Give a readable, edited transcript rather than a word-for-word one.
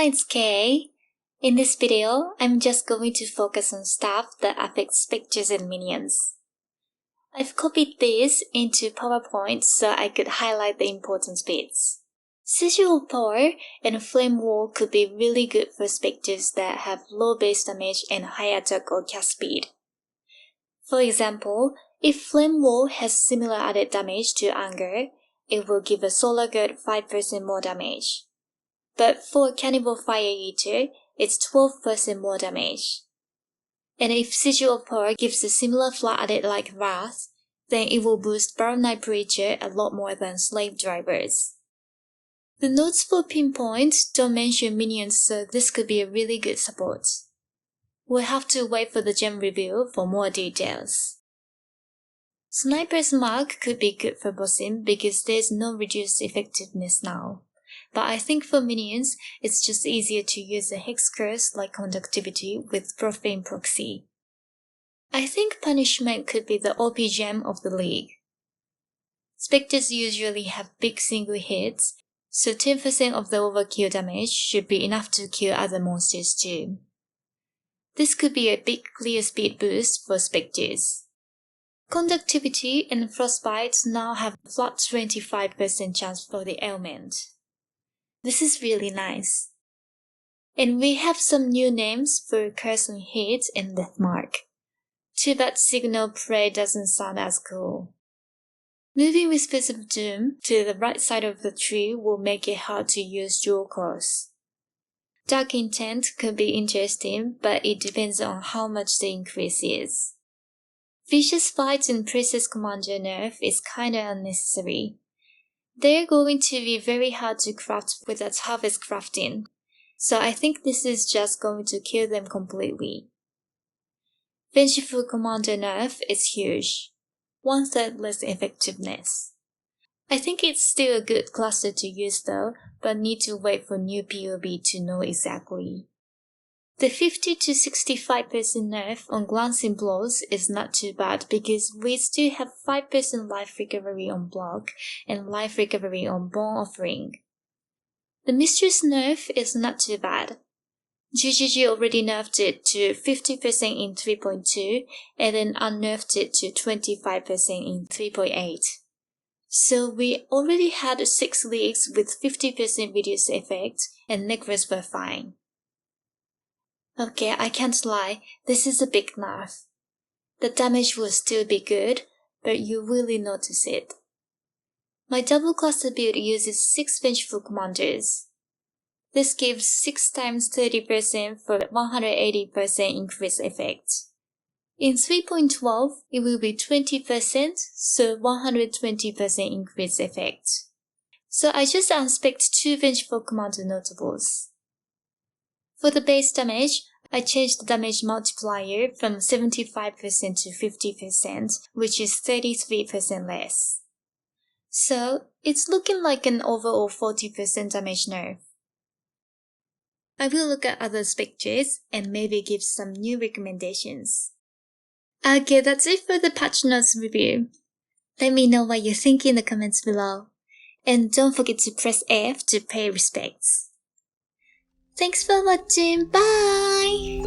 it's Kay. In this video, I'm just going to focus on stuff that affects Spectres and minions. I've copied this into PowerPoint so I could highlight the important bits. Sigil Power and Flame Wall could be really good for Spectres that have low base damage and high attack or cast speed. For example, if Flame Wall has similar added damage to Anger, it will give a Solar Guard 5% more damage. But for Cannibal Fire Eater, it's 12% more damage. And if Sigil of Power gives a similar flat added like Wrath, then it will boost Burn Knight Preacher a lot more than Slave Drivers. The notes for Pinpoint don't mention minions, so this could be a really good support. We'll have to wait for the gem review for more details. Sniper's Mark could be good for bossing because there's no reduced effectiveness now. But I think for minions, it's just easier to use a Hex Curse like Conductivity with Profane Proxy. I think Punishment could be the OP gem of the league. Spectres usually have big single hits, so 10% of the overkill damage should be enough to kill other monsters too. This could be a big clear speed boost for Spectres. Conductivity and Frostbite now have a flat 25% chance for the ailment. This is really nice. And we have some new names for Curse on Hit and Deathmark. Too bad Signal Prey doesn't sound as cool. Moving with Fist of Doom to the right side of the tree will make it hard to use dual course. Dark Intent could be interesting, but it depends on how much the increase is. Vicious Fights and Princess Commander nerf is kinda unnecessary. They're going to be very hard to craft without Harvest Crafting, so I think this is just going to kill them completely. Vengeful Commander nerf is huge, 1/3 less effectiveness. I think it's still a good cluster to use though, but need to wait for new POB to know exactly. The 50 to 65% nerf on Glancing Blows is not too bad because we still have 5% life recovery on block and life recovery on Bone Offering. The Mistress nerf is not too bad. GGG already nerfed it to 50% in 3.2 and then unnerfed it to 25% in 3.8. So we already had 6 leagues with 50% reduced effect and Necros were fine. Okay, I can't lie, this is a big nerf. The damage will still be good, but you really notice it. My double cluster build uses 6 Vengeful Commanders. This gives 6 times 30% for 180% increase effect. In 3.12, it will be 20%, so 120% increase effect. So I just unspec'd 2 Vengeful Commander notables. For the base damage, I changed the damage multiplier from 75% to 50%, which is 33% less. So, it's looking like an overall 40% damage nerf. I will look at other Spectres and maybe give some new recommendations. Okay, that's it for the patch notes review. Let me know what you think in the comments below. And don't forget to press F to pay respects. Thanks for watching, bye!